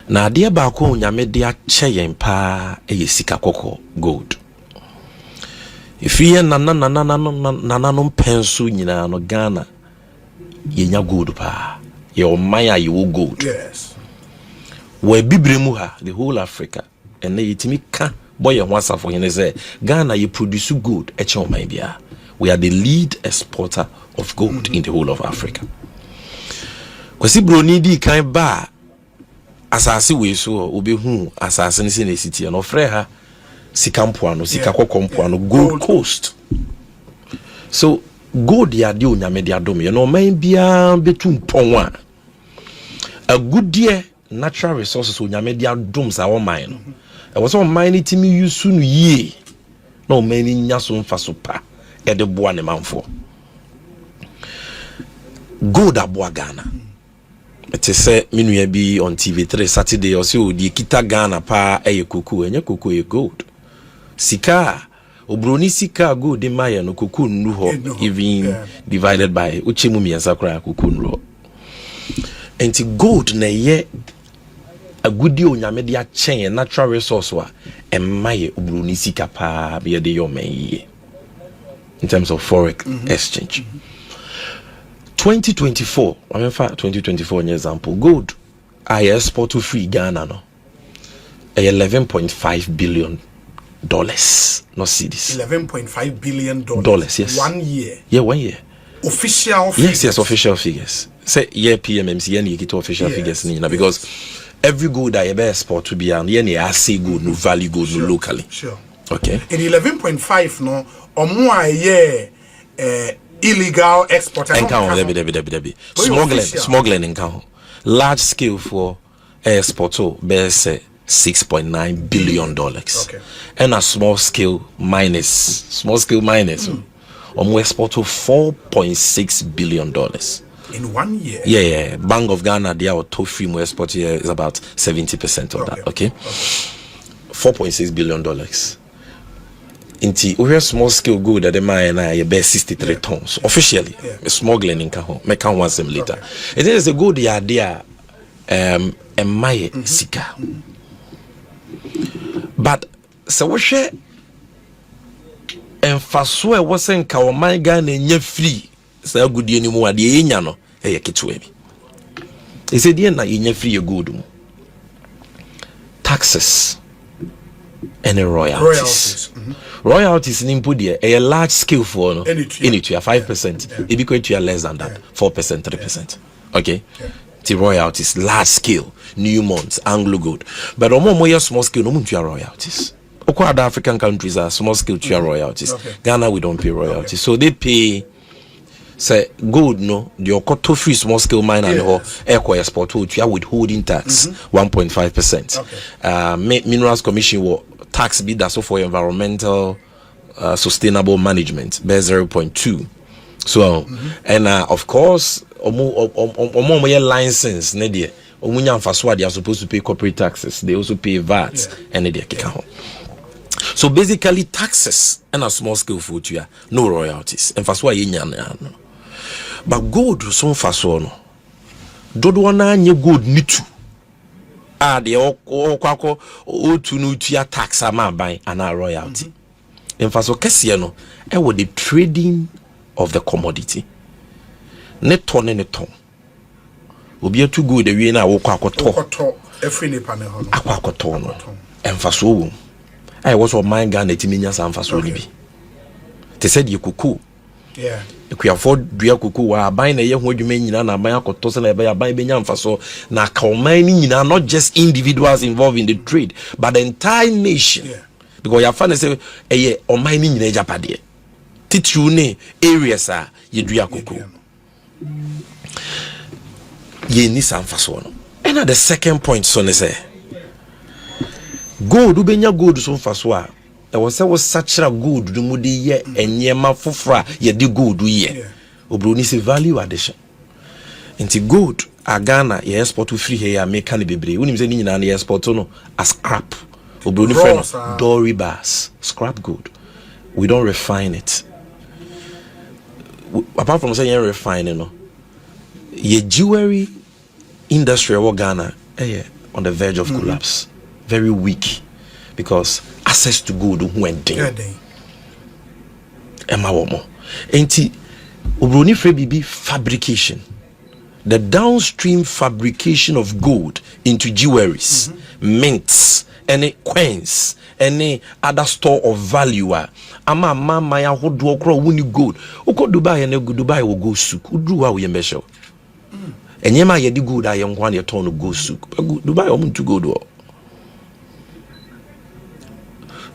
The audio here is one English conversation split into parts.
na ade ba ko nyame de ache yen pa sika koko gold. If you no pensu nyina no Ghana yenya gold pa ye omaya ye wo gold. Yes. We bibremu ha the whole Africa and na yitimi ka boy ye ho asafo hene say Ghana ye produce gold e che oman bia. We are the lead exporter of gold in the whole of Africa. Kwasi broni di kan ba asase we so obehu asase ne se na city no frɛ ha sika mpoano sika kokompoano Gold Coast. So gold ya de onyame de adom ye no man bia betum pon a good dear natural resources onyame de adom sa wo man no e was on mine timi use no ye no man nya so mfa so pa e de boa ne manfo gold aboa Ghana. It is say minua bi on TV3 Saturday or so di kita Ghana pa eye kuku enye kuku e gold sika obroni sika gold de maye no kuku nnu ho even divided by uchemu miensa kra kuku nru enti gold na ye agudi onyame de achen natural resource wa emaye obroni sika pa be de yo man in terms of forex exchange. 2024, I mean, 2024 an example, gold, I export to free Ghana no, $11.5 billion, not cedis. $11.5 billion. Yes. 1 year. Yeah, 1 year. Official figures. Yes, official figures. Say, yeah, PMMC, and you get official figures, because every gold I ever export to be an, I say good, no value good, no locally. Sure. Okay. And 11.5, no, or more a year, illegal export smuggling encounter large scale for export best $6.9 billion. Okay. And a small scale minus export to $4.6 billion in 1 year. Yeah. Bank of Ghana they are top free export here is about 70% of that. Okay. $4.6 billion. Inti we small scale gold at the mine na best 63 tons officially. Smuggling in Kaho make can one some later. It is a good idea my sika. But so we share emfaso e wosen ka o man Ghana nya free say good ye ni mu ade enya no e ye ketewa bi. E say dey na enya free ye gold mu. Taxes and royalties. Royalties in input there a large scale for no in it you are 5%. It be quite to less than that 4%, 3%. Okay. The royalties large scale new months Anglo gold, but more small scale no to royalties. Other African countries are small scale to royalties. Ghana we don't pay royalties, so they pay. Say gold no the okoto free small scale mine and eco export to withholding tax 1.5%. Minerals Commission will tax be that so for environmental sustainable management be 0.2. So and of course omo license ne dey omunya mfaso they are supposed to pay corporate taxes, they also pay VAT and they keka ho. So basically taxes and a small scale food you no royalties and mfaso yenya no. But gold so faso no dodo na nye gold nitu de okwako otu no tua tax ama ban ana royalty emfaso kese no e wo the trading of the commodity ne ton obi atu gold e wie na wo kwakoto every nipa ne ho no akwakoto no emfaso wo ai wo so man Ghana timinya sa emfaso ni bi te said you kuku if we afford dua kuku wa aban na ye ho adwuma nyina na aban akoto se na ebe aban benya mfaso na kauman ni nyina, not just individuals involved in the trade but the entire nation. Because ya fan say eye oman ni nyina ejapade titu ne areas a ye dua kuku ye ni sa mfaso no. And the second point so ne say gold ubenya gold so mfaso a was such a good mudi ye enyema fofra ye di gold ye obroni se value addition into gold Ghana ye export to free here make an bebre unim se ni nyina na export no as scrap obroni friend dory bars scrap gold, we don't refine it. Apart from saying refine no ye jewelry industry of Ghana on the verge of collapse, very weak, because access to gold went down. Emma womo. Enti obroni free bibi fabrication. The downstream fabrication of gold into jewelries, mints, any coins, any other store of value. Ama mama ya hodo okro wuni gold. Uko Dubai and Dubai will go souk. Udru wa we measure. Enyema ye di gold aye nkwan ye ton go souk. Dubai omuntu gold wo.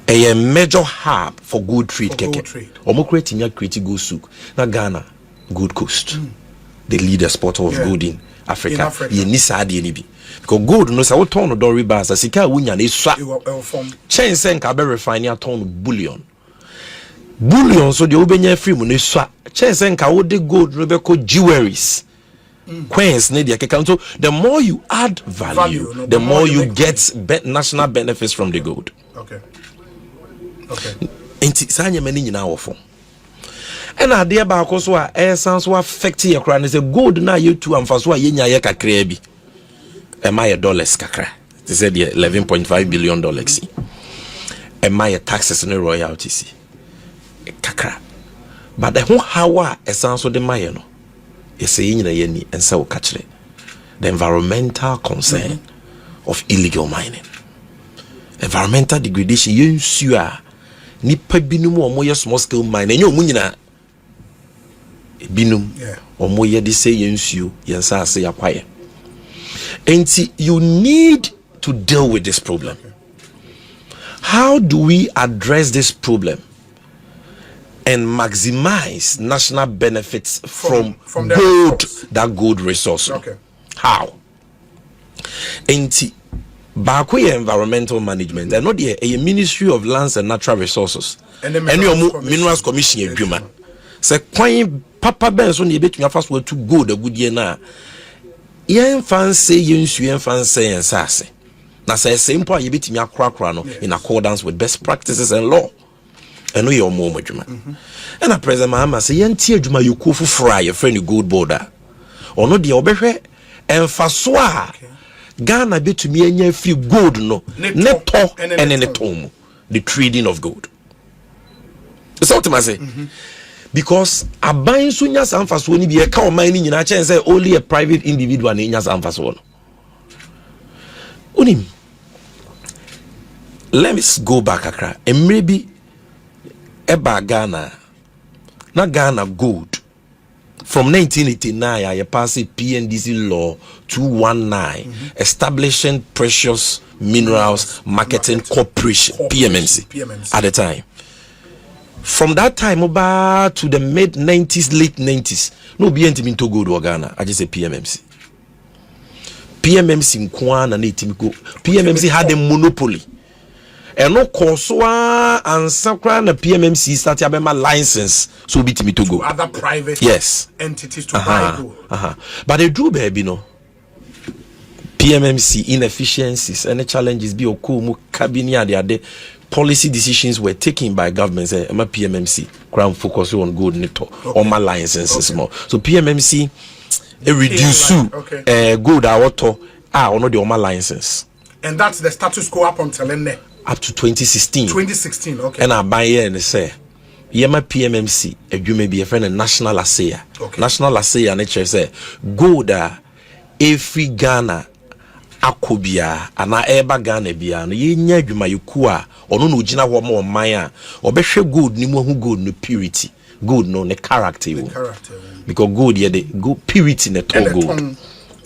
A major hub for gold trade keke. Omo create gold souk. Na Ghana, Gold Coast. The leader spot of gold in Africa. Ye ni saadi ni bi. Because gold no sa wo ton no dori ba sa sika wunya na esua. Chain sen ka be refine a ton bullion. Bullion so de obenya free mu na esua. Chain sen ka wo de gold no be ko jewelries. Coins ne de keka. So the more you add value, the more you get national benefits from the gold. Okay. Enti sanya mani nyina wo fo. And a dear back so essence will affect your crown is a gold na you two and for so yenya ye kakra bi. Am I dollars kakra? They said $11.5 billion. Am I taxes and royalties? Kakra. But the whole how essence of the mayo is a yeni and so catch it. The environmental concern of illegal mining. Environmental degradation yen sua nipa binum o moye small scale mining enyo munyina binum o moye de say yensuo yensa ase yakwaye. And you need to deal with this problem. How do we address this problem and maximize national benefits from gold, that gold resource? How? And Bakoye environmental management, and not a Ministry of Lands and Natural Resources, and your Minerals Commission. Adwuma. Say kwan papa ben so na ebetumi afa so to gold a good year na. Yen fancy yen fancy yen sase. Na say simple ye betumi akra no in accordance with best practices and law. And we are more adwuma. And a president Mahama say yen tie adwuma yokufu fry your friend gold border. Ono de obehwe emfaso a Ghana betumi enya free gold no neto and neto the trading of gold. So what I say? Because a buying sunya sanfaso ni bi e ka o man ni nyina chen say only a private individual ni nya sanfaso no. Unim. Let me go back akra. E maybe eba Ghana na Ghana gold from 1989 I passed PNDC law 219 establishing Precious Minerals Marketing Corporation PMMC at the time. From that time about to the mid 90s, late 90s, no BNT into gold or Ghana. I just say PMMC. PMMC in Kwan and PMMC had a monopoly. And no Koswa and Sakran the PMMC started having my license so be to me to go. Other private entities to buy gold. But they do baby no. PMMC inefficiencies and the challenges be okumu cabinet the policy decisions were taken by governments. I'm a PMMC ground focus on gold neto on my licenses more. So PMMC reduce gold auto on the on my license. And that's the status quo up until up to 2016. 2016, okay. And I buy here and say, Yema PMMC, you may be a friend of National Assaya. National Assaya and say, gold every Ghana akobia ana eba Ghana bia no ye nya adwuma yekua ono no gina ho ma maya obehwe gold ni mu hu gold no purity gold no ne character wo because gold ye the go purity ne to gold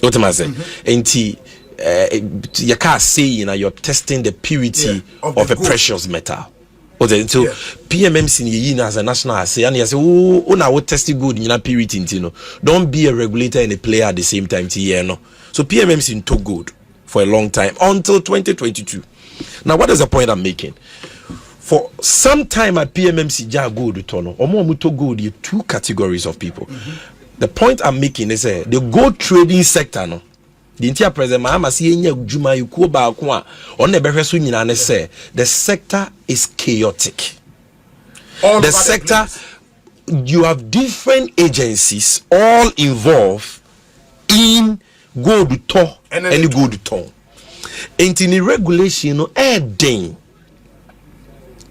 what am I say enti you can't say you're testing the purity of a precious metal. Okay, so PMMC ni as a national assay and you say oh na we test gold in purity no don't be a regulator and a player at the same time no. So PMMC into gold for a long time until 2022. Now what is the point I'm making? For some time at PMMC ja gold tono omo muto gold you two categories of people. The point I'm making is the gold trading sector no the entire president Mahama si enya djuma yuko ba ko a on na behwe so nyina ne say the sector is chaotic. The sector you have different agencies all involved in gold to and gold to. Ain't in regulation no den.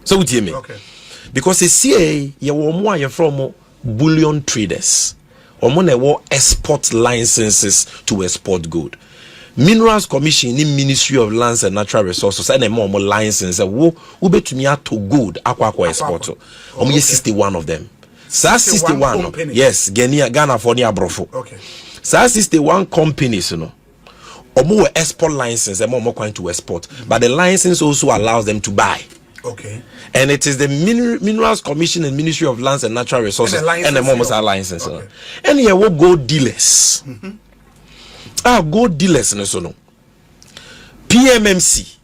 So what you mean? Okay. Because the CA you want you from bullion traders. Or more export licenses to export gold. Minerals Commission in Ministry of Lands and Natural Resources and more licenses wo bet me to gold aqua export. 61 of them. 61 company. Yes, Ghana for near Brofo. Okay. 61 companies, you know. Or more export license and more going to export. But the license also allows them to buy. Okay. And it is the Minerals Commission and Ministry of Lands and Natural Resources and the moments are license. Okay. And here we gold dealers. Gold dealers no so no. PMMC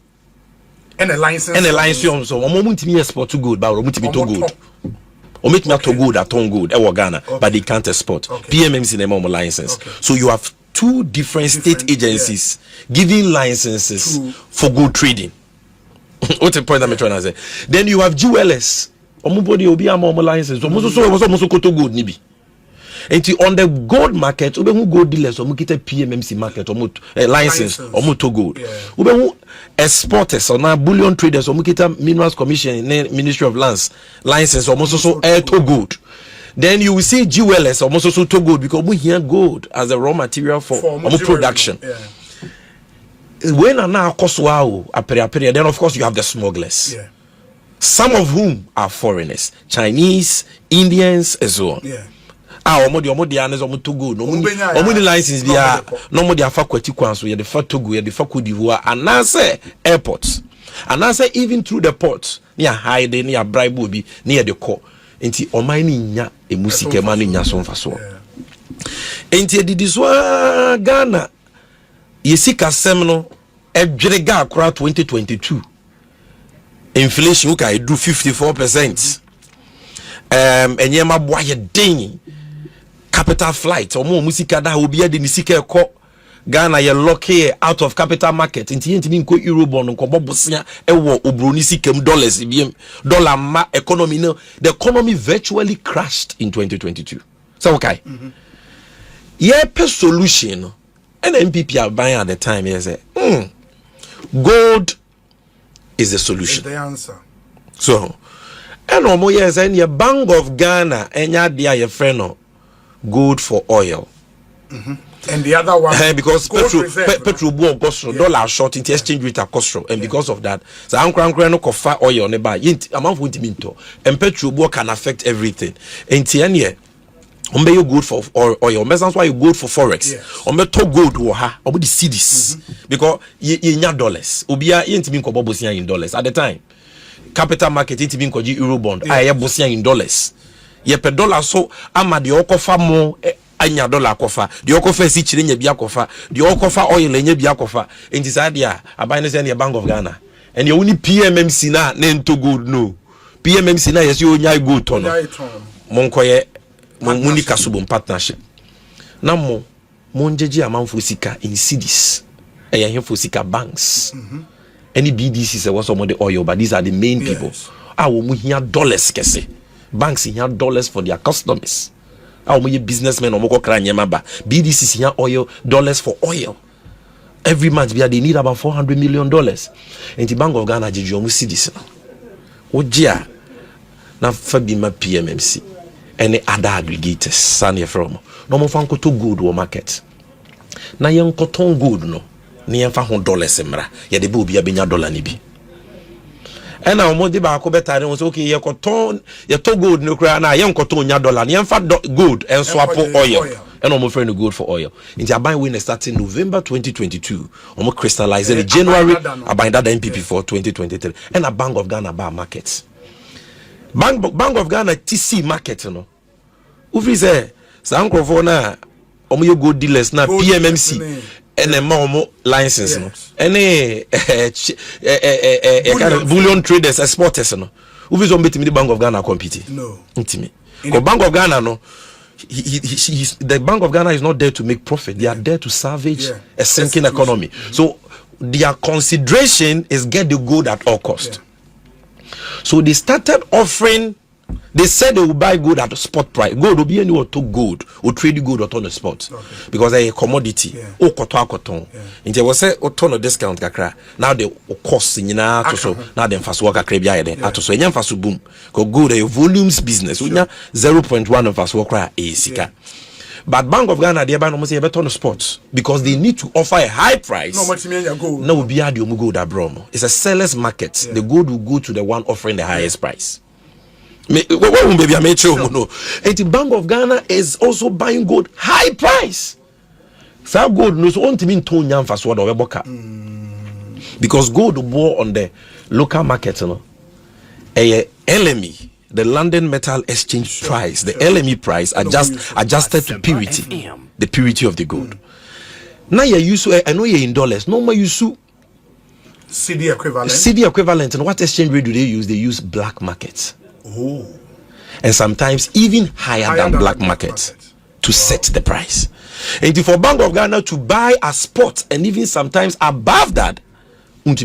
and a license. And a license so moment me export to gold, but moment me to gold. Or make me to gold at on gold Ghana, but they can't export. Okay. PMMC the mom license. Okay. So you have two different state agencies giving licenses for gold trading. What's the point I'm trying to say? Then you have jewelers. Omubody obi am license. So koto gold nibi. And on the gold market, ube who gold dealers or mukite PMMC market or license or muto gold. Ube who exporters or now bullion traders or mukita Minerals Commission, Ministry of Lands license or so air to gold. Then you will see jewelers or so to gold because we hear gold as a raw material for production. When are now cost wow appear, then of course you have the smugglers. Yeah. Some of whom are foreigners, Chinese, Indians, and so on. Yeah. Omo anes omo to go no omo license bia no mo de afa kwati kwan so ye de fa Togo ye de fa Cote d'Ivoire anase airports anase even through the ports near hide near bribe obi near the call enti oman ni nya emusike ma ni nya so mfa so enti edidi so Ghana yesika sem no edwere ga akora 2022 inflation uka do 54%. Enyema boa ye den capital flight omo musika da obi ade ni sika ekọ Ghana ye lock here out of capital market nti yentimi nko eurobond nko bobosia ewo obroni sikam dollars biem dollar ma economy no the economy virtually crashed in 2022 so okay yeah per solution no and MPP are buying at the time here say gold is the solution, is the answer. so and omo yes and your Bank of Ghana enya dia your friend no gold for oil. And the other one because petrol board cost dollar short in the exchange rate cost and because of that so ankran no kofa oil ne ba amount for minto and petrol board can affect everything and tianye ombe you good for oil that's why you good for forex ombe to gold wo ha obo the cedis because ye nya dollars obia yentimi nko bobosia in dollars at the time capital market yentimi nko ji euro bond aye bosia in dollars ye per dollar so ama de okofa mo anya dollar akofa de okofa si chire nya bi akofa de okofa oil nya bi akofa enti sadia aban ne say ne Bank of Ghana and you only PMMC na nto gold no PMMC na yes you nya gold to no monkoye muni kasubon partnership na mo monjeji amanfo sika in cedis ehefo sika banks any BDC say was some of the oil but these are the main people wo hia dollars kese banks hia dollars for their customers we businessmen omoko kra nyema ba BDC hia oil dollars for oil every month they need about $400 million and the Bank of Ghana jeju omu cedis ojia na fabima PMMC any other aggregators sane from no mo fan koto gold wo market na yen koton gold no na yen fa ho dollars mra ye de be obi abenya dollar ni bi ena omo de ba ko betare won so okay ye koton ye to gold no kra na yen koton nya dollar na yen fa gold en swap oil ena omo friend gold for oil in the buy when starting November 2022 omo crystallize in January aban that MPP for 2023 and a Bank of Ghana bar market Bank of Ghana TC market no. Ufri say sankrofo na omo ye gold dealers na PMMC ene ma omo license no. Ene bullion traders exporters no. Ufri so mbetimi the Bank of Ghana compete. No. Ntimi. Ko Bank of Ghana no the Bank of Ghana is not there to make profit. They are there to salvage a sinking economy. So their consideration is get the gold at all cost. So they started offering They said they will buy gold at the spot price. Gold will be anywhere to gold or trade gold or on the spot because a commodity. Oh, cotton. And there was a ton of discount kakra. Now they cost in to so now then fast work a crabia at so yan fast boom. Go gold a volumes business. 0.1 of fast work is but Bank of Ghana they buy almost a better on the spot because they need to offer a high price. No much mean gold. No will be at the gold abroad. It's a seller's market. The gold will go to the one offering the highest price. Baby, I made sure no. And the Bank of Ghana is also buying gold high price. So gold no so want to mean ton yam fast word or boka. Because gold bought on the local market, you know. A LME, the London Metal Exchange price, the LME price adjusted to purity, the purity of the gold. Now you use I know you're in dollars. No more you sue CD equivalent. CD equivalent. And what exchange rate do they use? They use black markets. Oh. And sometimes even higher than black market to set the price. And for Bank of Ghana to buy a spot and even sometimes above that, but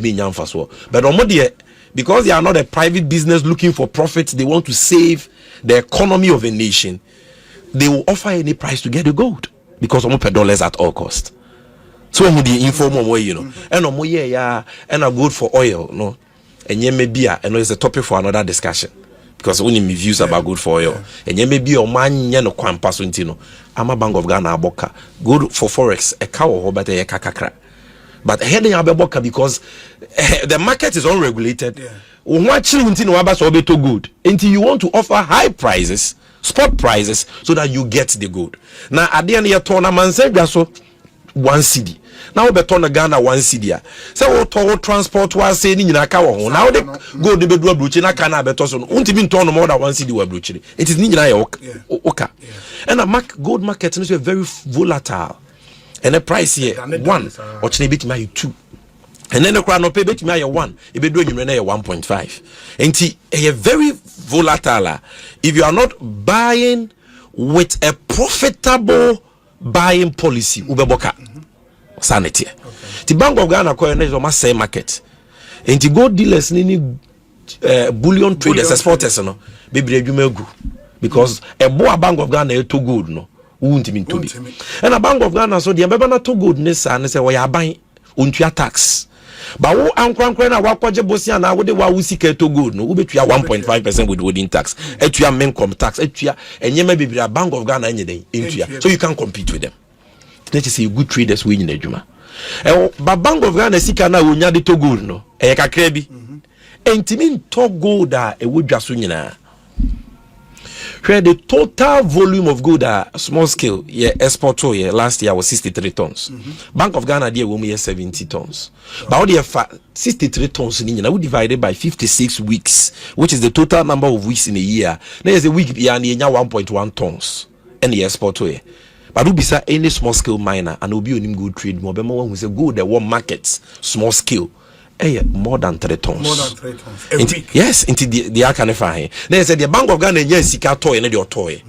because they are not a private business looking for profits, they want to save the economy of a nation. They will offer any price to get the gold because per dollars at all cost. So the informal way, you know, and a gold for oil, no, and yeah, maybe and it's a topic for another discussion. Because only me views about good for oil. And you may be a man, no quampass intino. I'm a Bank of Ghana boka. Good for forex, a cow or but a kakakra. But heading a boka because the market is unregulated. Watching intino abas or beto good until you want to offer high prices, spot prices, so that you get the good. Now at the end of your tournament, say so 1 CD. Now be turn Ghana 1 CD. So what transport was saying in Naka ho. Now they go the bedroom bruchi na kana beto so. Unti bin turn more than 1 CD we bruchi. It is ninja oka. And a gold market is very volatile. And the price here 1 or chine bit me 2. And then the crown no pay bit me 1. E be do you na 1.5. And a very volatile. If you are not buying with a profitable buying policy ubeboka sanity. The Bank of Ghana is on same market. And the gold dealers ni bullion traders exporters no be gu because a boa Bank of Ghana to gold no won't mean to be. And a Bank of Ghana so the na to gold ne say we are buying untua tax. But wo ankwankwan na wakwaje bosia na wo de wa wusika to gold no wo betua 1.5% with withholding tax. Etua income tax, etua enyema bibira Bank of Ghana enye den. So you can compete with them. Let us say good traders win in Ejuma. But Bank of Ghana sika na wonya de to gold no. E kakra bi. Entimin to gold a e wodwa so nyina. Where the total volume of gold small scale export to last year was 63 tons. Bank of Ghana there we 70 tons. But all the 63 tons in we divided by 56 weeks, which is the total number of weeks in a year. There is a week beyond 1.1 tons and the export to but who beside any small scale miner and will be on good trade more who say go the one markets small scale more than 3 tons. More than 3 tons. A week. Yes, into the Akane fine. They said the Bank of Ghana yes sika toy and your toy.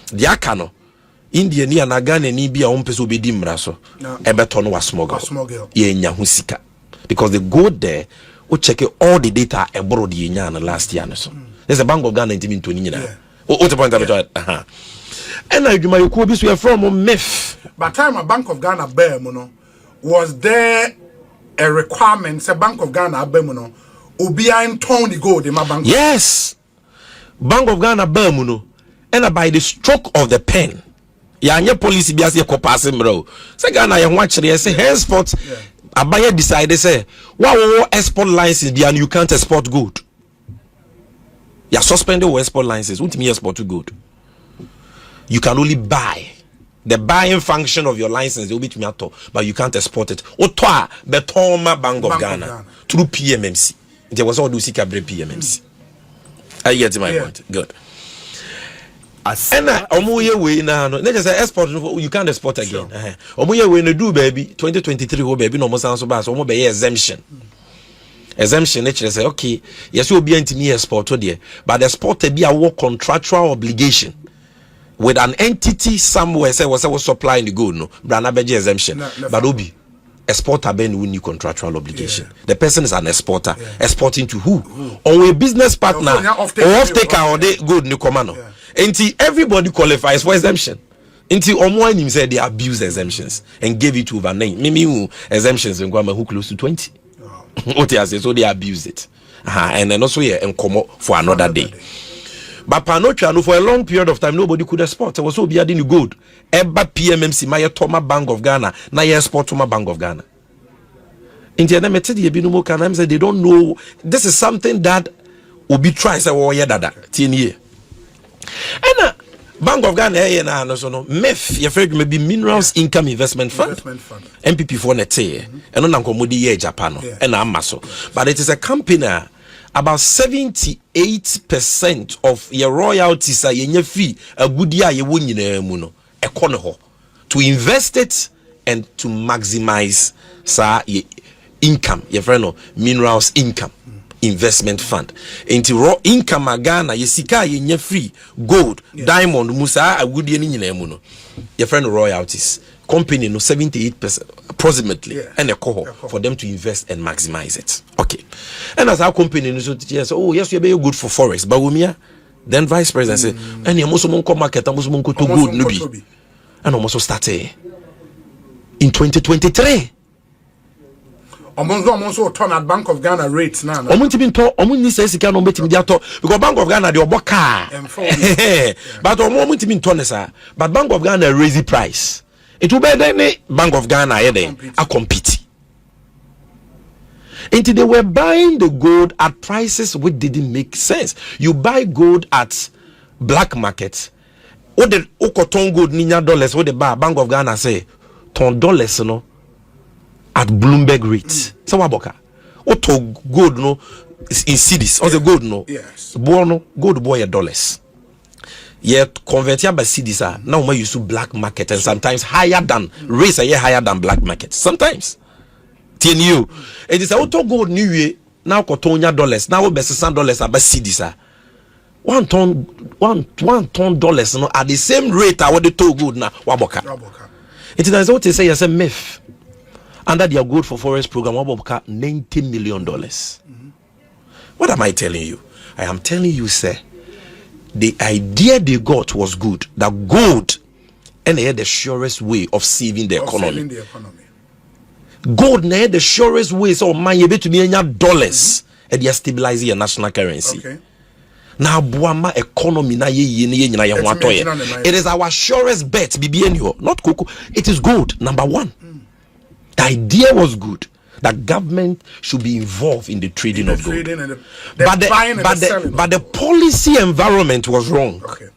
The Akano India ni na Ghana ni bia on peso be dimra so. Ebeton was smuggle. Ye nya hu sika. Because they go there o check all the data e borrow the nya last year so. There's a Bank of Ghana intimi to ni na. O the point about and I you ko bi so e from myth. But time a Bank of Ghana bear no was there a requirement say Bank of Ghana abemuno obia nton the gold in my bank. Yes, Bank of Ghana abemuno and by the stroke of the pen ya policy bi ase kopase mro say Ghana ye ho akere say henceforth abaye decide say wa export license bi and you can't export gold. You suspended your export license. What mean export to gold? You can only buy. The buying function of your license will be to me at all, but you can't export it. Otwa Betoma Bank of Ghana through PMMC. There was all do seek PMMC. I get my point. Good. And omuye we na no. Let's say export you can't export again. Omuye we no do baby 2023 ho baby no mo san so ba so mo be exemption. Exemption nature say okay, yes you be antimi export to there, but the exporter be a contractual obligation with an entity somewhere say was supplying the gold no brana beje exemption but obi exporter ben who new contractual obligation. The person is an exporter. Exporting to who? Or a business partner or off-taker or they good new commando. Until everybody qualifies for exemption. Until Omoan him said they abuse exemptions and gave it over 9. Maybe who exemptions and who close to 20. What I say, so they abused it. And then also and come up for another day. But Panocha, for a long period of time, nobody could export. I was so be adding good. Eba PMMC, my Toma Bank of Ghana, na export to my Bank of Ghana. In the end, they don't know. This is something that will be tried. Oh, yeah, that 10 years. And Bank of Ghana, MEF, your friend may be Minerals Income Investment Fund. MPP for Nete, and on Uncle Japan, and Amaso. But it is a company. About 78% of your royalties are in your fee, a good year you win muno, a corner to invest it and to maximize income, your friend, minerals income investment fund. Into raw income agana, you see, in your free gold, diamond, musa, a good year in muno, your friend royalties. Company no 78% approximately and a cohort for them to invest and maximize it. Okay. And as our company no so oh yes, you're very good for forex, but Wumia, then vice president say, and you must come market, and must go to good nubi. And almost started in 2023. Almost turn at Bank of Ghana rates now. Omunti says you can't bet me because Bank of Ghana the oboka. But omunti mean turn but Bank of Ghana raise the price. It will be then Bank of Ghana a compete. Until they were buying the gold at prices which didn't make sense. You buy gold at black market. What the okoton gold ninya dollars? What the buy Bank of Ghana say? $10 no at Bloomberg rates. So waboka. What gold no in cedis? Or the gold no? Yes. Bono gold boy $. Yet converted by cedis now we use to black market and sometimes higher than rates a year higher than black market. Sometimes. TNU. It is auto gold new year now $1 now we best $100 about cedis. One ton dollars no at the same rate I want the to gold now waboka. It is what they say as a myth. Under their Gold for Forest program, waboka $90 million. What am I telling you? I am telling you, sir, the idea they got was good. That gold and they had the surest way of saving the economy. Gold they had the surest way so man you bet to be dollars and they are stabilizing your national currency. Okay. Now buama economy na it is our surest bet BBNU, not cocoa. It is gold, number one. The idea was good. That government should be involved in the trading of gold. But the policy environment was wrong. Okay.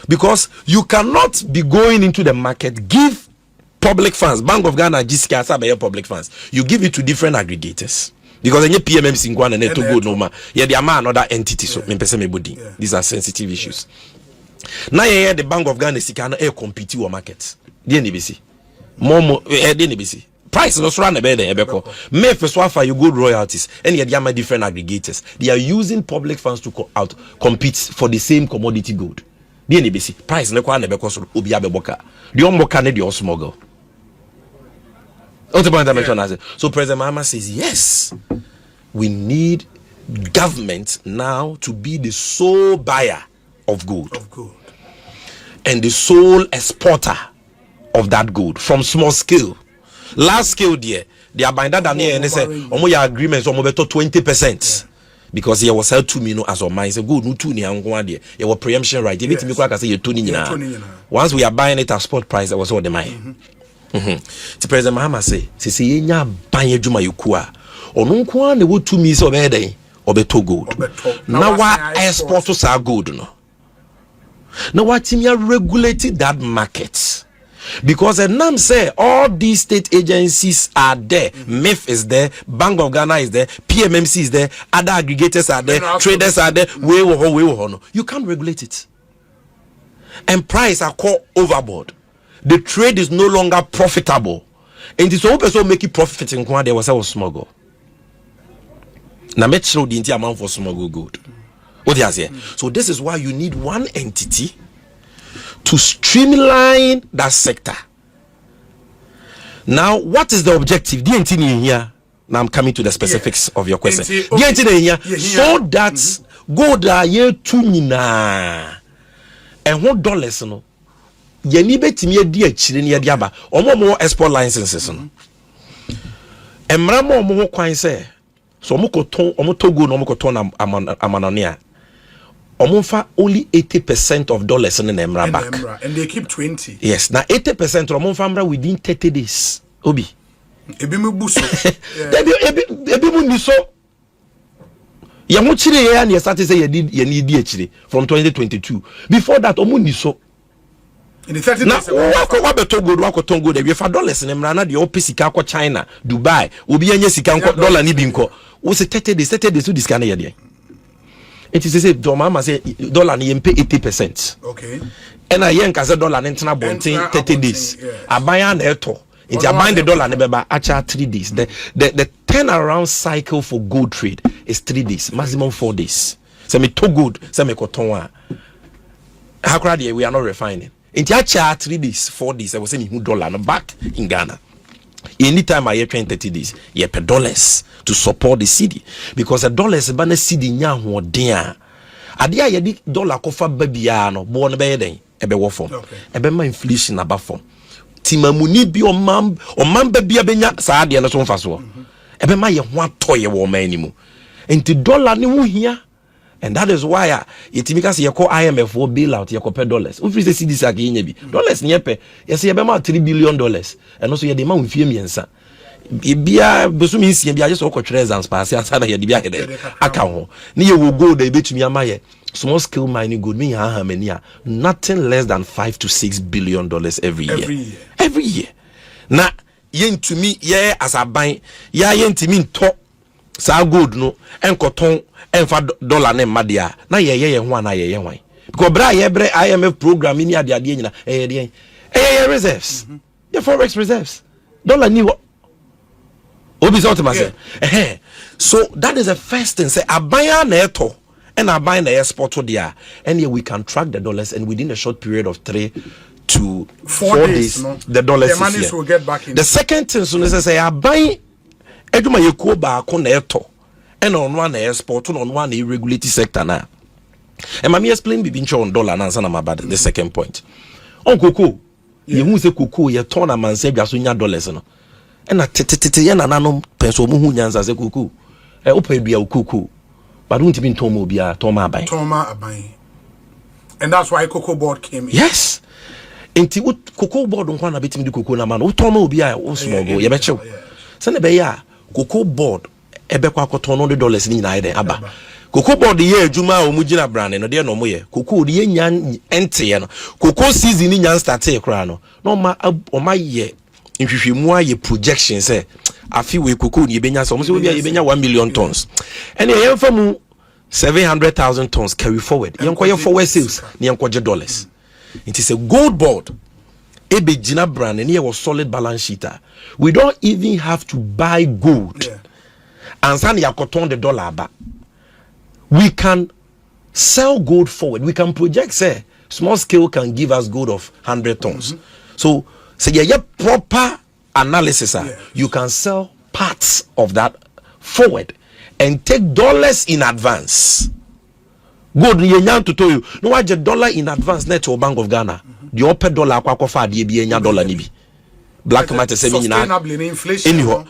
Because you cannot be going into the market, give public funds, Bank of Ghana, GSK, public funds. You give it to different aggregators. Because any PMMC in Ghana to go no ma. Yeah, they are another entity. So these are sensitive issues. Now the Bank of Ghana can compete with markets. DNBC. DNBC. Price is run a better. May first offer you good royalties, and yet there are different aggregators. They are using public funds to compete for the same commodity gold. The NBC price no kwa nebeko so obi abeboka. The omboka ne the smuggle. So President Mahama says yes, we need government now to be the sole buyer of gold. And the sole exporter of that gold from small scale. Large scale there, they are buying that and they say, your agreements on better 20%. Because he was held to me as a mine. Say good, no two ni angwa there. There was preemption right. Even me say you two ni na. Once we are buying it at spot price, that was all the mine. The President Mahama say yenya banye juma yukua. Onu kwa ne wo to me so be den obeto gold. Now wa export to sa gold no. Now what team ya regulated that market? Because the NAM say all these state agencies are there. MIF is there, Bank of Ghana is there, PMMC is there, other aggregators are there, traders are there. You can't regulate it. And price are called overboard. The trade is no longer profitable. And it's all person make it profiting when there was a smuggle. Now make sure the entire amount for smuggle good. What do you say? So this is why you need one entity to streamline that sector. Now, what is the objective? Here. Now I'm coming to the specifics of your question. So that gold are year 2 nina and what dollars no. Yeni betimi di achire ne aba omo export licenses no emra mo kwan say so omo koton omo togo no omo koton amanone omo fa only 80% of dollars in the emra back and they keep 20. Yes, now 80% omo fa emra within 30 days obi ebi me buso ebi mu ni so ye ho chire ye na start say ye need di achire from 2022 before that omo ni so in the 30 now, days what beto good wakotongo de we fa dollars in emra na de opesika ko China Dubai obi anya sika dollar ni bi nko wo se 30 days so this kind of ye it is say do mama say dollar ni pay 80%. Okay, and I yen ka say dollar ni ntena bonten 30 days abaya na eto it you buying the dollar ne beba acha 3 days the turnaround cycle for gold trade is 3 days maximum 4 days say me to good say me koton a how crowd we are not refining in acha 3 days 4 days I was saying $1 no back in Ghana. Anytime I hear 30 days, you pay dollars to support the city because the dollars is banner city nya ho den. Adia ye di dollar kofa babia no bo no be den e be wo form. E be ma inflation aba form. Timamuni bi o man babia benya saa de no so mfa so. E be ma ye ho atoye wo man ni mu. Enti dollar ni wo hia. And that is why yetimika say call IMF for bailout ye pay dollars. If you say CDC ake nya bi. Dollars ni pe. Ye say ye be ma $3 billion. And also ye de ma mfie miensa. Bia besu mi nsia bia je so ko twere exams pass asa na ye de bia hede aka ho. Ni ye wo gold e betumi ama ye small scale mining gold me ha mani a nothing less than $5 to $6 billion every year. Na ye ntumi ye asaban ya ye ntimi nto sa gold no enkoton enfa dollar na madia na ye ho na ye hwan because bra ye bre IMF program ni ade nyina ye reserves the forex reserves dollar ni wo obi so to say so that is the first thing say abaya na eto and abaya na export to there and here we can track the dollars and within a short period of 3 to 4 days no? The dollars the money will get back in. The second thing so say abaya eduma ye ko ba ko na eto and on one export on one regulated sector now. And me explain bibi on dollar na answer na about the second point. On cocoa, you who say cocoa ye turn a man say just dollars no. And na tete ye na nanom penso mu hu nyanza say cocoa. Opa bia cocoa. But don't even tomo bia toma abai. And that's why cocoa board came in. Yes. Enti cocoa board on kwana betimi di cocoa na man. O toma bia o small go ye be chew. Say na be ya cocoa board ebe kwa kotono $100 ni na ide aba cocoa board ye adwuma o mu gina brand no de no mo ye cocoa de nya ente ye no cocoa season ni nya start e kra no no ma o ma ye nhwehwemu aye projection say afi we cocoa ni ebenya so mo se we bia ebenya 1 million tons and ye yemfa mu 700,000 tons carry forward yenko ye forward sales ni yenko je dollars it is a gold board ebe gina brand and here was solid balance sheet we don't even have to buy gold and send ya cotton the dollar back. We can sell gold forward. We can project say small scale can give us gold of 100 tons. So say yeah proper analysis you can sell parts of that forward and take dollars in advance. Gold ni yenyan to tell you no why dollar in advance net to Bank of Ghana. The upper dollar kwa fa de bi enya dollar ni bi. Black market say me na inflation.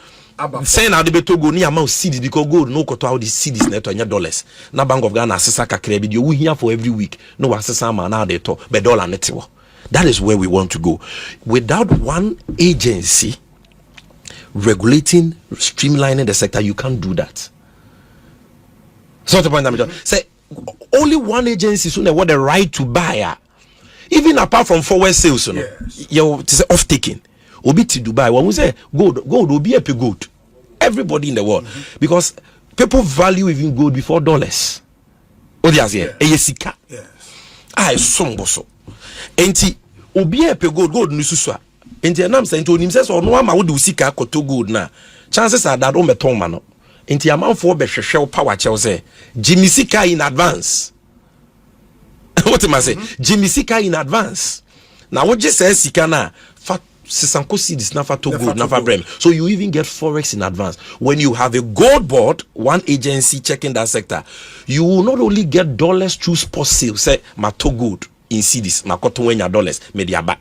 Say now the beto go ni amount cedis because gold no koto how the cedis na to anya dollars. Na Bank of Ghana asesa kakra bi we here for every week. No asesa ma na dey to be dollar net wo. That is where we want to go. Without one agency regulating, streamlining the sector, you can't do that. So the point I'm say only one agency soon what the right to buy. Even apart from forward sales, you know, you say off taking. Obi to Dubai, when we say gold will be a gold. Everybody in the world, because people value even gold before dollars. Eyesika. I somboso. Enti obi a gold ni susua. Enti anam say enti onim say so no ama wo de usika akoto gold na. Chances are that o meton ma no. Enti amanfo be hwehwe power chew say Jimmy Sika in advance. What am I say? Jimmy Sika in advance. Now what just says Sika na sisanko cedis nafa to gold nafa brem. So you even get forex in advance. When you have a gold board, one agency checking that sector, you will not only get dollars through spot sales, say ma to gold in cedis, ma koto wenya dollars, mediaba,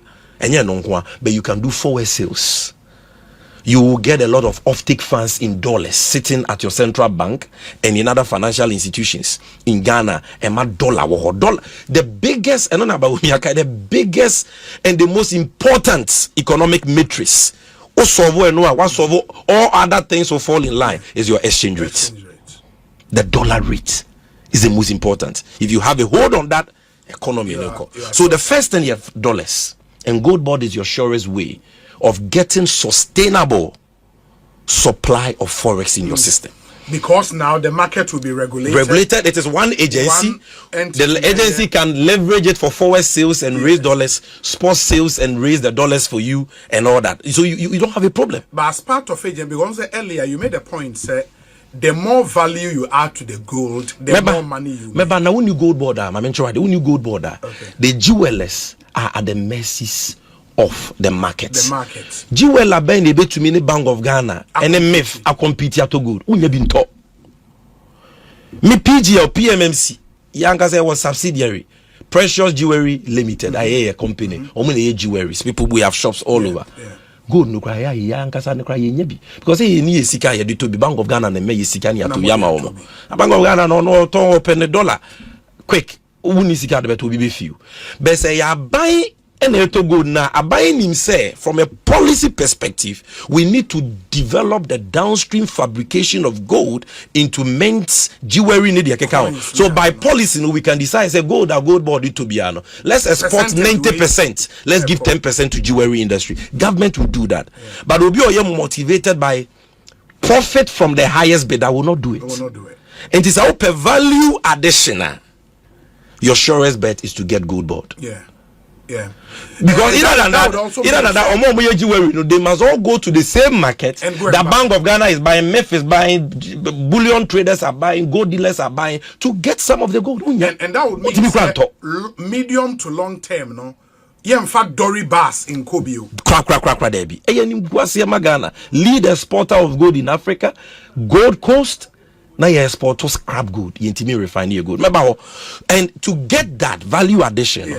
but you can do forex sales. You will get a lot of off-take funds in dollars sitting at your central bank and in other financial institutions in Ghana. And my dollar, the biggest, and the biggest and the most important economic matrix. All other things will fall in line is your exchange rate. The dollar rate is the most important. If you have a hold on that, economy. So the first thing you have dollars, and gold board is your surest way of getting sustainable supply of forex in your system. Because now the market will be regulated. It is one agency. The agency can leverage it for forex sales and raise dollars, spot sales and raise the dollars for you and all that. So you don't have a problem. But as part of agent, because earlier you made a point, say the more value you add to the gold, the more money you make. Now when you gold border, when you gold border, the jewelers are at the mercies of the market. Jeweler buying a bit to many Bank of Ghana and a myth a compete to good. Unya been taught. Me PG or PMMC, Yanka's was subsidiary. Precious Jewelry Limited, a company. Only jewelries. People we have shops all over. Good no cry, Yanka's and cry yebi. Because he need Sika to be Bank of Ghana and may Sikania to Yama. A Bank of Ghana no to open the dollar. Quick, Unisika to be few. But say ya buy. And to go now, buying him say from a policy perspective, we need to develop the downstream fabrication of gold into men's jewelry in the account. So by policy, we can decide say gold board to be let's export 90%. Let's give 10% to jewelry industry. Government will do that, but will be motivated by profit from the highest bid. I will not do it. And it is our per value additional. Your surest bet is to get gold board. Because either than that, jewelry, they must all go to the same market. The Bank of Ghana is buying, MEF is buying, bullion traders are buying, gold dealers are buying to get some of the gold. And that would mean medium to long term, no? In fact, Dory Bass in Kobio. Crack, Debbie. Lead exporter of gold in Africa, Gold Coast. Now you export to scrap gold, you intimate refine your gold. And to get that value addition.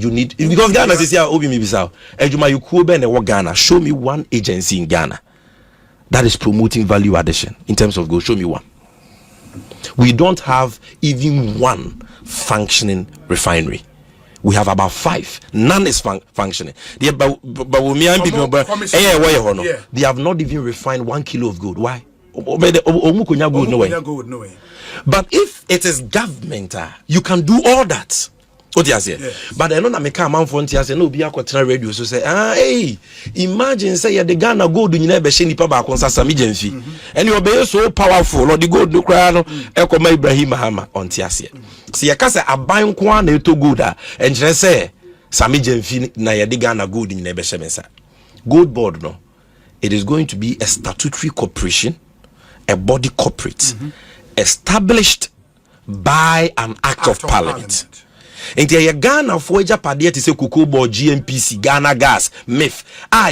You need, because Ghana is here, Obi Mibisao. Ejuma, you could be in Ghana. Show me one agency in Ghana that is promoting value addition in terms of gold. Show me one. We don't have even one functioning refinery. We have about 5. None is functioning. They have not even refined 1 kilo of gold. Why? But if it is government, you can do all that. But I know that me come out from here say no be akotena radio so say hey imagine say the Ghana gold you never be nipa ba konsa Sammy Gyamfi and you be so powerful or the gold no kra no ekoma Ibrahim Mahama on tiase see ya ka say aban ko na eto gold and kire say Sammy Gyamfi na ye the Ghana gold you never be mensa gold board no it is going to be a statutory corporation, a body corporate established by an act of parliament. And ya Ghana for AGYAPA to say Cocoa Board, GMPC, Ghana Gas, MIF.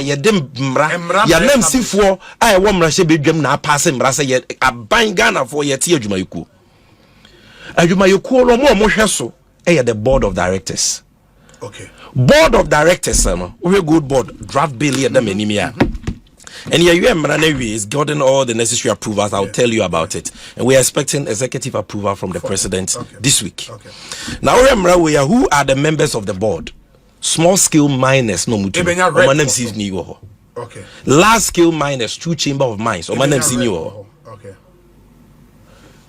Ya dem mra, ya nem si for wamra shebe dwem na pass mra say ya aban Ghana for ya ti adwumayuku. Adwumayuku no mo hwe so the board of directors. Okay. Board of directors no, we good board draft bill ya dem enimia. And here you is gotten all the necessary approvals. I'll tell you about it. And we are expecting executive approval from the president this week. Now, who are the members of the board? Small scale miners, no mutu. Large scale miners, 2 chamber of mines.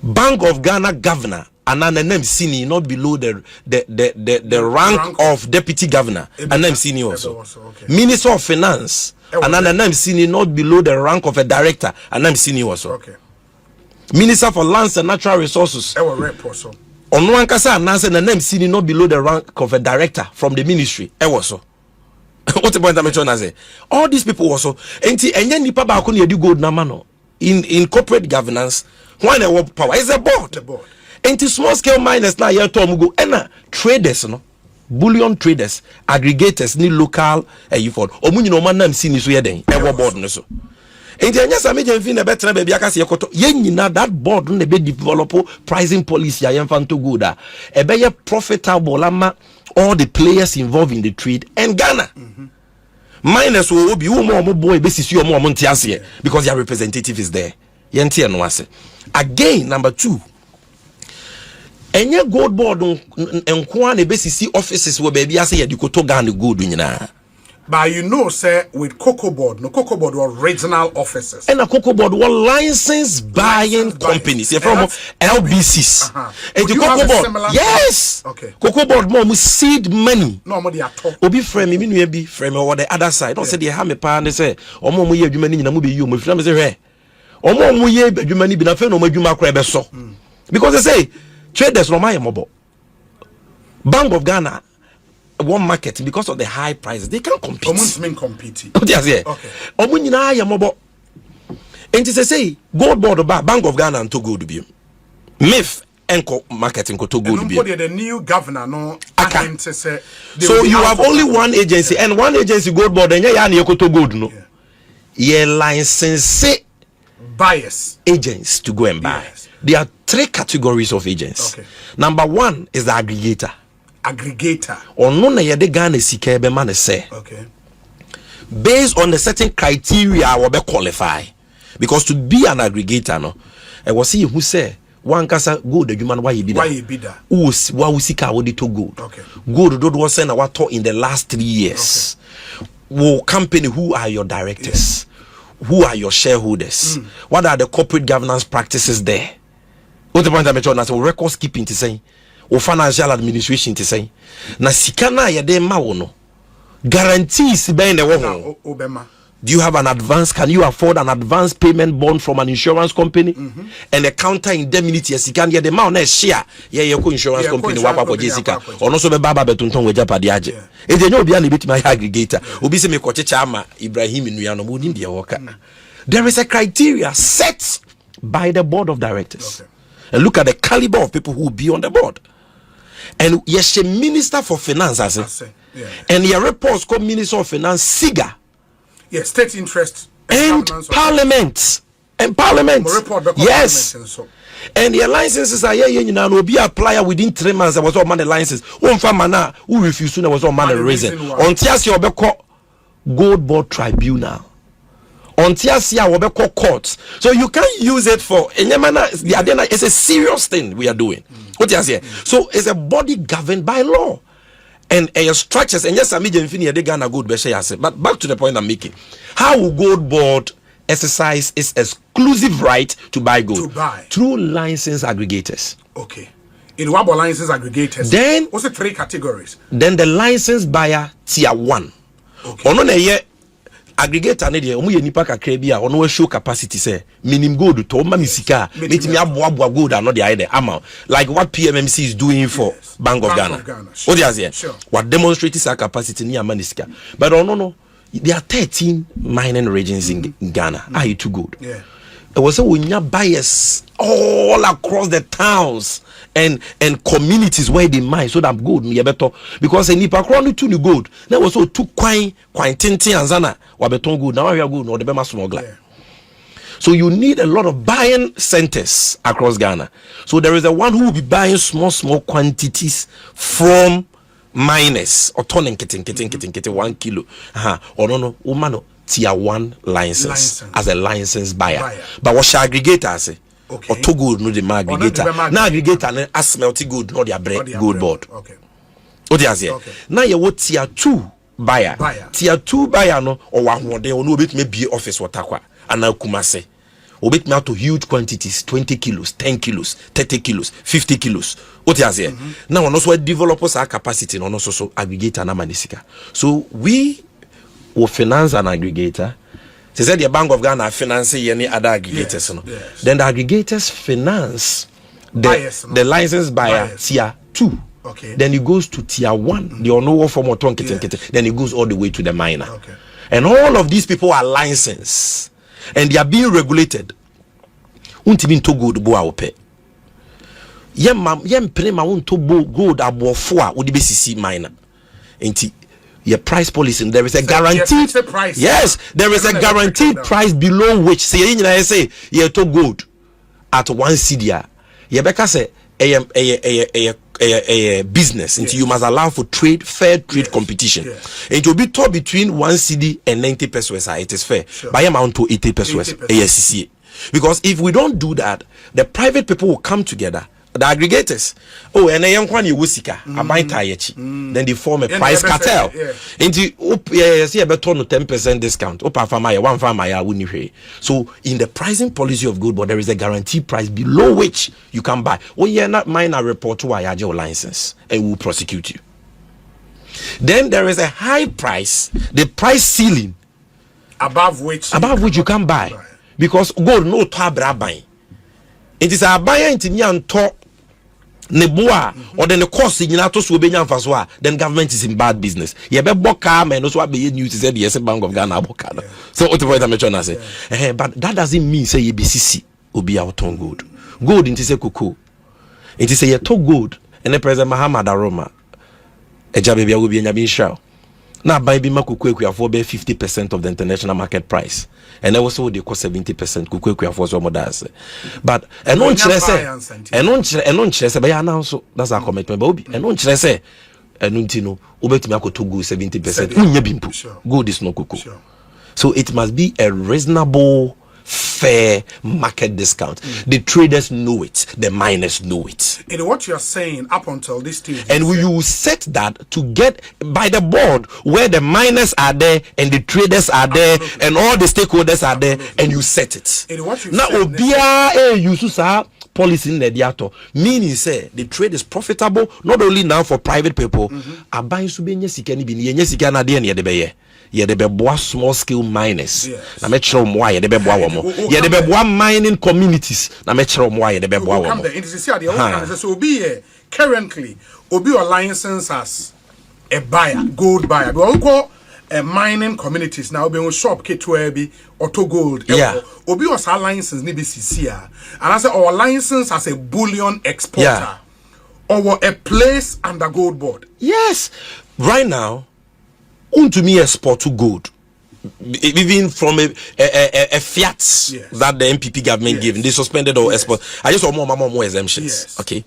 Bank of Ghana governor. And an name senior not below the rank of deputy governor. And name senior also. Minister of Finance. And an name senior not below the rank of a director. And name senior also. Minister for Lands and Natural Resources. On one case, and name senior not below the rank of a director from the ministry. Also. What the point I'm trying to say? All these people also. And then nipa ba kuni edu gold na mano. In corporate governance, when they work power is a board. And to small scale miners now here to go and traders no bullion traders, aggregators, ni local you for omunyi no manam si ni so yeden e board no so. Enti anya Sammy Gyamfi na betra ba bia kase yekoto yenyina that board no be develop pricing policy a yemfa to good a e be ye profitable ama all the players involved in the trade and Ghana. Minus will be more boy basis you more montias because your representative is there. Yenti no ase. Again, number 2. Any gold board enko na basis offices where baby ase yedikoto Ghana gold nyina. But you know, sir, with Cocoa Board, no Cocoa Board were regional offices. And a Cocoa Board were licensed buying companies. You're from LBCs. And the Cocoa Board, yes. Okay. Cocoa Board more seed money. No more they are top. Obi frame me be frame or the other side. Don't say they have me pa and say, "O mo ye adwuma ni na mo be you." Mo frame say, "Hey, o mo ye adwuma ni bi na fe no mo adwuma kra be so." Because they say traders no my mobo. Bank of Ghana one market because of the high prices they can't compete. Compete. Okay. Omunyina ya mobo. Enti say gold board ba Bank of Ghana and to gold be. MIF enko marketing ko to gold be. The new governor no say. So you have only one agency and one agency gold board and ya na to gold no. Ye license buyers agents to go and buy. Yes. There are 3 categories of agents. Okay. Number 1 is the aggregator. Ono na yede Ghana sika ebe man say. Okay. Based on the certain criteria we be qualify. Because to be an aggregator no, I was see who say one kasa gold adwuma why you be that. Wa usika wo de to gold. Okay. Gold do was say na what in the last 3 years. Okay. Wo company, who are your directors? Yeah. Who are your shareholders? What are the corporate governance practices there? What the point I mentioned as records keeping to say or financial administration to say na sikana ya de ma wo no guarantees be na wo obema. Do you have an advance? Can you afford an advance payment bond from an insurance company? And a counter indemnity as you can get the amount na share ye insurance company wa kwa Jessica or no so be baba betonton we japa de age e de nyo bia na bit my aggregator obi se me kochecha ama Ibrahim nuya no mo nim de worker. There is a criteria set by the board of directors. Okay. And look at the caliber of people who will be on the board. And yes, a minister for finance, I say. Yeah. And your reports called Minister of Finance, SIGA. Yes, state interest. And Parliament. And Parliament. Yes. And the licenses are here, you know, will be applied within 3 months. There was all man the license. One farmer who refused, there was all man the reason. Until you Gold Board Tribunal. Until you courts. So you can't use it for it's a serious thing we are doing. What you say? So it's a body governed by law. And your structures, and yes, Sammy Gyamfi they Ghana gold be say. But back to the point I'm making. How will Gold Board exercise its exclusive right to buy gold? Through license aggregators. Okay. In what about license aggregators? Then what's the 3 categories? Then the license buyer tier 1. Okay. Ono na ye aggregator ne de omo ye nipa kakra bi a ono show capacity say minim gold to ma misika metimi aboa gold ano de aide amount like what PMMC is doing for Bank of Ghana. Sure. What do you say? Sure. What demonstrates our capacity ni amanisika. But no, there are 13 mining regions in Ghana. Are you too good? Yeah. It was so we buyers all across the towns and communities where they mine so that gold me better because any background to the gold there was so two quite tintin and zana wa beton gold now we are good no the be smuggler. Yeah. So you need a lot of buying centers across Ghana. So there is a one who will be buying small quantities from miners or turning kitting 1 kilo. Or no umano tier 1 license as a license buyer. But what shall aggregator say? Okay. Or to gold no the aggregator. Now aggregator as smelty gold no their gold board. Okay. What you say? Now you what tier 2 buyer. Tier 2 buyer no or one day or no bit maybe office watakwa and now kumase. Obit me out to huge quantities 20 kilos, 10 kilos, 30 kilos, 50 kilos. What you say? Now also developers our capacity and also so aggregator na manisika. So we will finance an aggregator. They said the Bank of Ghana finance any other aggregators. Yes. Then the aggregators finance the license buyer tier 2. Okay. Then it goes to tier 1. The no form of then it goes all the way to the miner. Okay. And all of these people are licensed and they are being regulated. Untimi to go to boa ope. yem pene ma won to gold abofo a wo de besisi mine enti your price policy, there is a guaranteed price. Yes, there is a guaranteed price below which say you to gold at 1 cedi. You better say a business until you must allow for fair trade competition. And to be taught between 1 cedi and 90 pesos, it is fair. By amount to 80 pesos, ASCCA. Because if we don't do that, the private people will come together. The aggregators, and a young one you wusika, a buy tayachi, then they form a price cartel. Into see a better 10% discount. Opa farmer, 1 farmer, wouldn't pay. So in the pricing policy of gold, but there is a guaranteed price below which you can buy. Oh, you're not mine a report to your license and will prosecute you. Then there is a high price, the price ceiling above which you can buy. Because gold no tabra buying. It is a buyer into me and talk. Neboa or then the cost in Natos will be then government is in bad business. You better book car and also be news to say the yes Bank of Ghana Bokada. So what the point I'm trying to say? But that doesn't mean say EBCC will be out on gold. Gold into say cocoa. It is a to gold and the President Muhammad Aroma. A job will be in a show. Now buy be makuku for 50% of the international market price. And also they cost 70% kuku for some others. But and on chese by announce that's our commitment. But and on chese and untino ubetimi akotogu 70%. Unya bimpu. Gold is no kuku. So it must be a reasonable fair market discount. The traders know it, the miners know it. And what you are saying up until this stage, and you set that to get by the board where the miners are there and the traders are there and all the stakeholders are there, and you set it. And what you now obia you policy in the diato, meaning say the trade is profitable not only now for private people. Abai subenya sikani bi yenye sikana de na de beye. Ye de beboa small scale miners. Na me kire mo ye de beboa wo mo. Ye de beboa mining communities. Na me kire mo ye de beboa wo mo. So obi currently obi your license as a buyer, gold buyer. We go mining communities now be on shop K2 be auto gold. Obi was our license ni be CCA. And I say our license as a bullion exporter. Or a place under gold board. Yes. Right now to me export to gold, even from a fiat that the MPP government gave, they suspended all export. I just want more exemptions. Okay,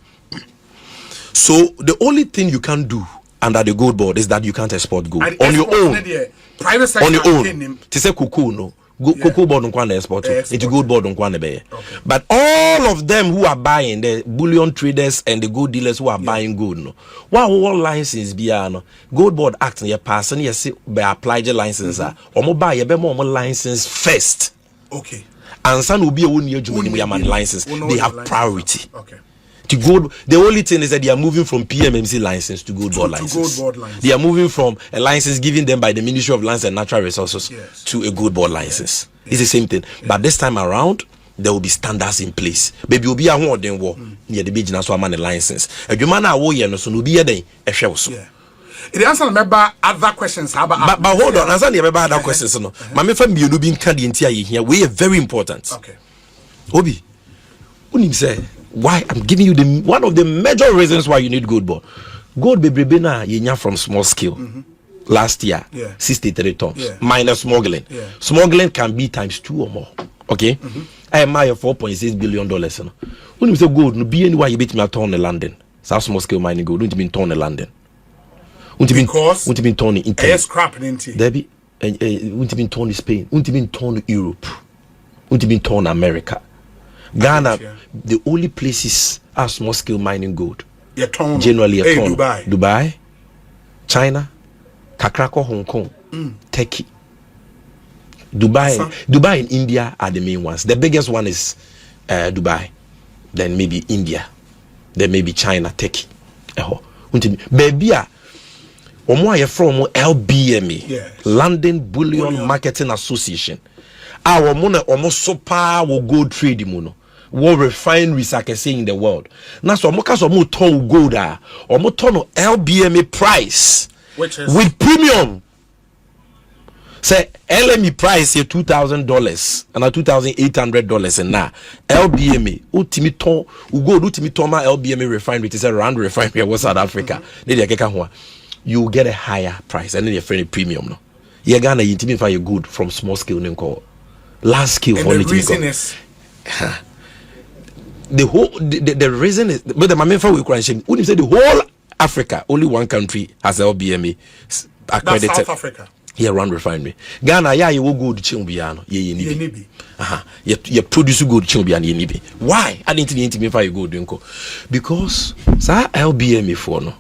so the only thing you can do under the gold board is that you can't export gold on your own. Private sector on your own. To say cocoa no. Cocoa board on kwana export into gold board on kwana be. But all of them who are buying, the bullion traders and the gold dealers who are buying gold no, what license be no gold board act na person yes be apply the license or buy ye be more license first. Okay. And some will be a one year license. They have priority. Okay. To gold, the only thing is that they are moving from PMMC license to gold board license. They are moving from a license given them by the Ministry of Lands and Natural Resources to a gold board license. It's the same thing. But this time around, there will be standards in place. Baby will be a one then war near the beach so man a license. A human no so no be a day a show. It answer remember other questions but hold on, answer remember other questions no. Mama fam be no be candy here. We are very important. Okay. Obi. Unim say why I'm giving you the one of the major reasons why you need gold board. Gold bebrebe na yenya from small scale. Last year 63 tons minus smuggling. Smuggling can be times 2 or more. Okay? I am $4.6 billion no. When you say gold no be anywhere you bet me a ton in London. So small scale mining gold don't mean ton in London. Because won't mean ton in scrap into Debbie won't mean ton in Spain, won't mean ton in Europe, won't mean ton in America. Ghana, the only places are small scale mining gold. Generally a ton. Dubai, China, Kakrako, Hong Kong, Turkey. Dubai and India are the main ones. The biggest one is Dubai, then maybe India, then maybe China, Turkey. Baby, omo from LBMA, London Bullion Marketing Association. Our money almost so power will gold trade mono. What refineries I can say in the world. Now so mokas omo ton gold or mo ton LBMA price, which is with premium. Say LME price here $2,000 and $2,800 and now LBMA ultimate ton go ultimate ton LBMA refinery it is a round refinery was South Africa. You get a higher price and then you're friendly premium no. You're gonna intimate you good from small scale nko large scale and for the reason is the reason is but the main for we crunching when you say the whole Africa only one country has LBMA accredited. That's South Africa. Here run refinery. Ghana ya you go to Chimbiano. Ye nibi. You produce good Chimbiano ye nibi. Why? I didn't need to me you go dinko. Because sa LBMA for no.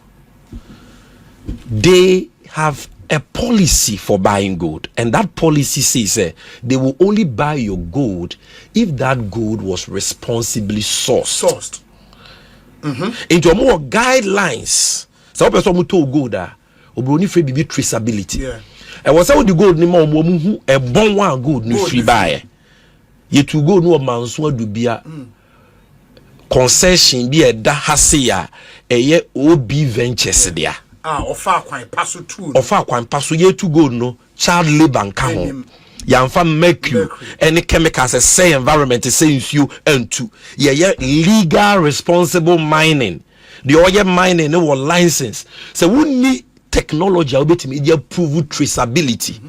They have a policy for buying gold, and that policy says they will only buy your gold if that gold was responsibly sourced. Into more guidelines. So person mu to gold obroni free bibi traceability. Yeah. And was how the gold ni ma omo a bon one gold ni free buy. You to go no man so do bia concession bi e da hase ya eye OB ventures dia. Ofa kwan paso too. Ofa kwan paso ye to go no child labor nka ho. Yamfa mercury any chemicals say environment say you and to ye legal responsible mining. The oil mining no license. So we need technology will be to media prove traceability.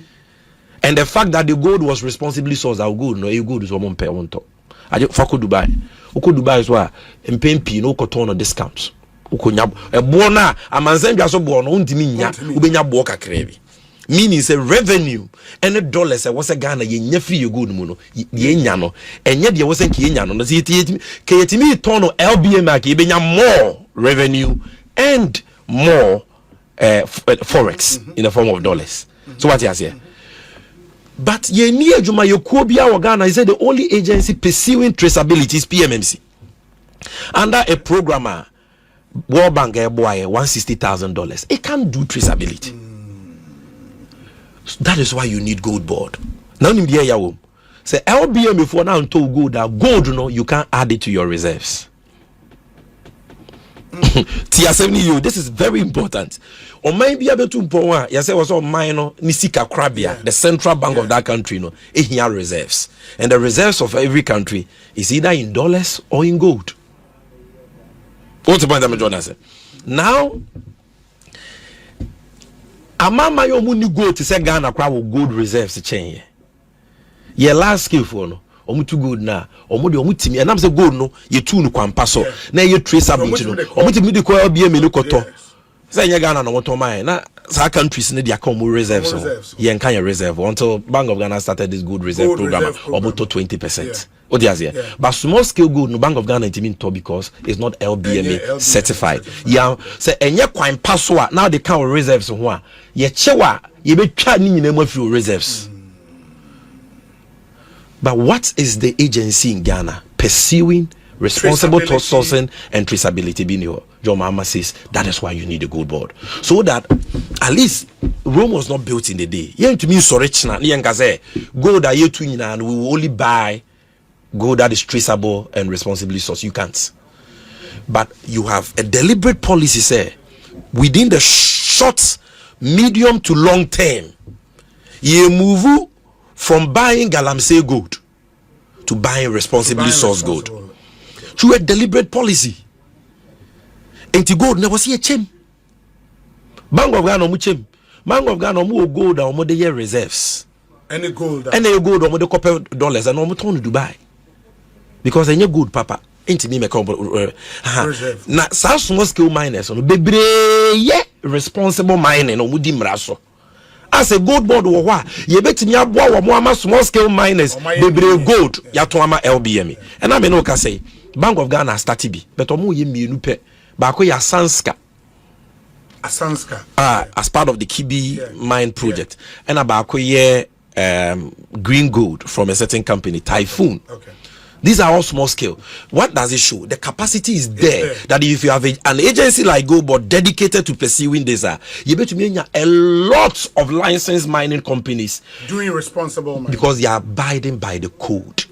And the fact that the gold was responsibly sourced our gold no you gold is one per one top. I just fuck Dubai. Uko Dubai is why MP no cotton on discounts. Uko nya e bona amanzem so bo no ntimi nya ubenya bo kakrebi. Meaning say revenue and the dollars was a Ghana ye nya free gold mu no ye nya no enye de was nke ye nya no say yetimi turn LBM make ye benya more revenue and more forex in the form of dollars. So what you say? But ye ni adwuma ye kuo bia wo Ghana is the only agency pursuing traceability is PMMC. Under a programmer World Bank boy $160,000. It can't do traceability. So that is why you need gold board. Now in the area say LBM before now until gold that gold no you can't add it to your reserves. TR70 this is very important. Or maybe able to point you say was all minor Nisika Krabia, the central bank of that country, no, here reserves. And the reserves of every country is either in dollars or in gold. What's the point that John said? Now Amama yo muni gold to say Ghana crab gold reserves to change. Ye last skill for no. Omu too good na omu de omu timi enam say gold no ye tu no kwampa so na ye traceability no omu timi de ko LBM no koto say nya Ghana no woto man na sa countries ne de account reserves ye nkan ye reserve until Bank of Ghana started this gold reserve program omu to 20%. But small scale gold no Bank of Ghana timi to because it's not LBMA certified. Yeah say enye kwampa so now they count reserves ho a ye chewa ye betwa ni nyina ma free reserves. But what is the agency in Ghana pursuing responsible sourcing and traceability? John Mahama says that is why you need a gold board. So that at least Rome was not built in the day. You to me so rich now. Gold that you and we will only buy gold that is traceable and responsibly sourced. You can't. But you have a deliberate policy, say, within the short, medium to long term. You move from buying galamsey gold to buying responsibly sourced gold through a deliberate policy. Enti gold never see a chem. Bank of Ghana chem. Bank of Ghana gold and the year reserves. Any gold and the copper dollars and turn to Dubai. Because any gold papa ain't me make na small scale miners on bebre responsible mining on mudi mraso. As a gold board or what you bet me aboa small scale miners bebre gold ya to ama LBM. And I mean no can say Bank of Ghana started be but omo ye mienu pe ba ko ya Sanska as part of the Kibi mine project and about ko ye green gold from a certain company Typhoon. Okay. These are all small scale. What does it show? The capacity is there. That if you have an agency like GoBoard dedicated to pursuing this, you bet me a lot of licensed mining companies doing responsible mining because they are abiding by the code.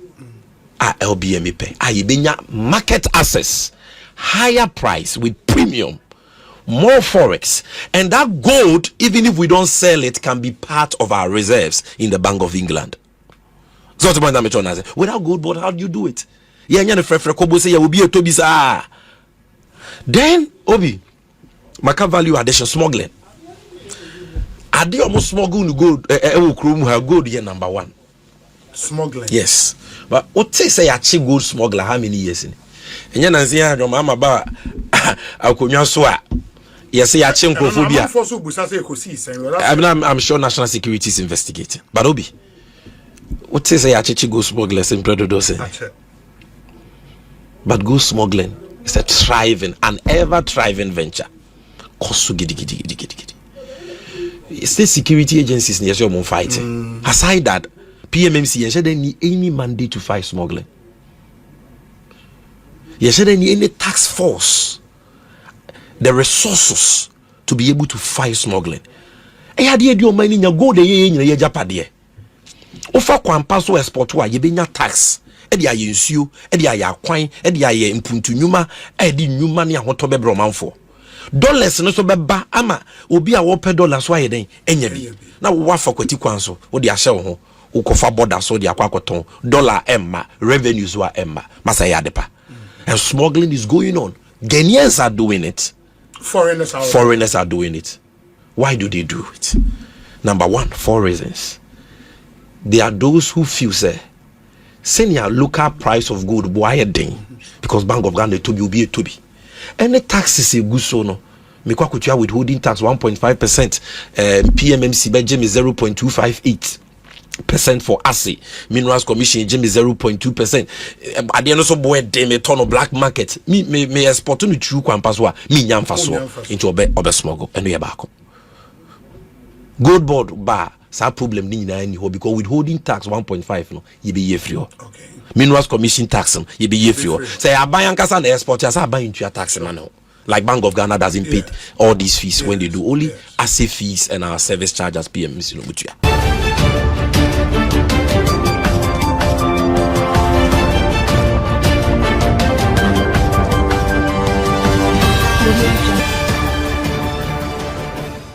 LBMA pay. You market access, higher price with premium. more forex, and that gold, even if we don't sell it, can be part of our reserves in the Bank of England. So without gold board, how do you do it? Then Obi, Maka value addition smuggling. Are they almost smuggle gold? Gold here number one. Smuggling. Yes, but what say I achieve gold smuggler? How many years in? And you know, I'm about yes, I achieve phobia. I'm sure national security is investigating. But Obi, what says I achieve gold smugglers in Predodos? But gold smuggling is a thriving, an ever thriving venture. State security agencies near your fighting. Aside that, PMMC and any mandate to fight smuggling. You said any tax force, the resources to be able to fight smuggling. E had your money in your go the in your AGYAPA. Ofa kwampaso export wa yebenya tax. Edi aye nsuo, edi aye akwan, edi aye mpuntu nyuma, edi nyuma ne ahoto bebro manfo. Dollars no so beba ama obi a wo pe dollars wa yeden enya bi. Na wo afa kwati kwan so, wo de ahye wo ho. Ukofa border so di akwakoton dollar emma revenues wa emma masa ya depa. And smuggling is going on. Ghanaians are doing it. Foreigners are doing it. Why do they do it? Number one, 4 reasons. There are those who feel say senior local price of gold boy ding because Bank of Ghana to be to be. Any taxes a good so no. Mekwa kutua withholding tax 1.5%, PMMC Belgium is 0.258%. For ASI, Minerals Commission, Jimmy 0.2%. At the end of the boy, they turn on black market. Me export to true Kwampaswa, me yamfaso into a smuggle, and we are back. Gold board bar, sa problem ni na any because withholding tax 1.5 no, you be free. Okay. Minerals Commission tax, you be free. Say I buy and the export, I buy into your tax man. Like Bank of Ghana doesn't pay all these fees when they do only ASI fees and our service charge as PMC no mutua. OMG.